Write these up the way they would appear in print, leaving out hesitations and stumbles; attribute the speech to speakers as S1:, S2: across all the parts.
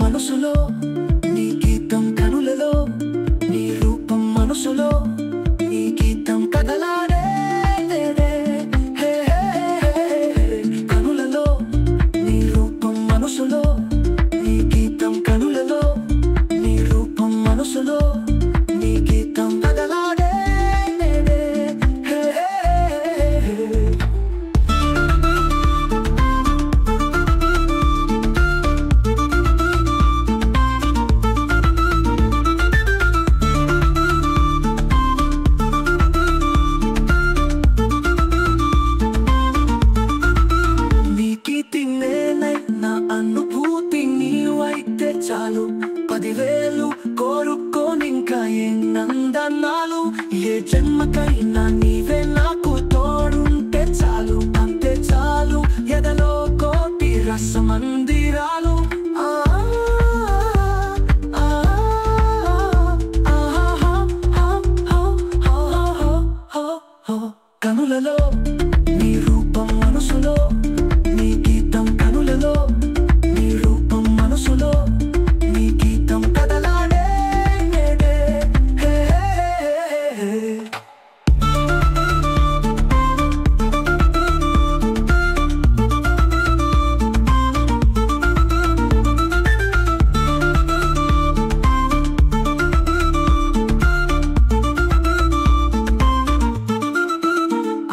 S1: మనసులో నీ గీతం కనులలో నీ రూపం మనసులో నీ గీతం కదలాడే కనులలో నీ రూపం మనసులో నీ గీతం కనులలో నీ రూపం మనసులో నీ గీతం కదలాడే అనుభూతి నీవైతే చాలు 10,000 కోరుకోనింకా ఎన్నందనాలు ఏ జన్మకైనా నీవే నాకు తోడుంటే చాలు అంతే చాలు ఎదలో కోటి రసమందిరాలు కనులలో నీ రూపం మనసులో నీ గీతం కనులలో నీ రూపం మనసులో నీ గీతం కదలాడే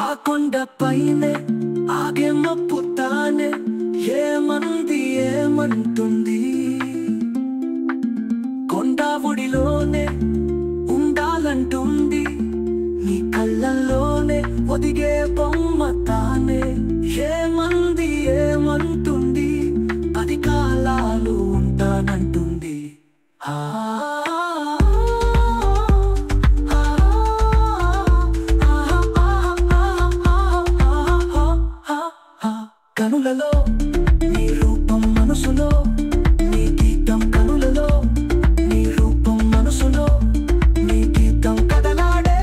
S1: ఆ కొండపైనే ఆగే మబ్బు తానే ఏమంది ఏమంటుంది కొండ ఒడిలోనే ఉండాలంటుంది నీ కళ్ళల్లోనే ఒదిగే బొమ్మ తానే ఏమంది ఏమంటుంది 10 కాలాలు ఉంటానంటుంది కనులలో నీ రూపం మనసులో నీ గీతం కనులలో నీ రూపం మనసులో నీ గీతం కదలాడే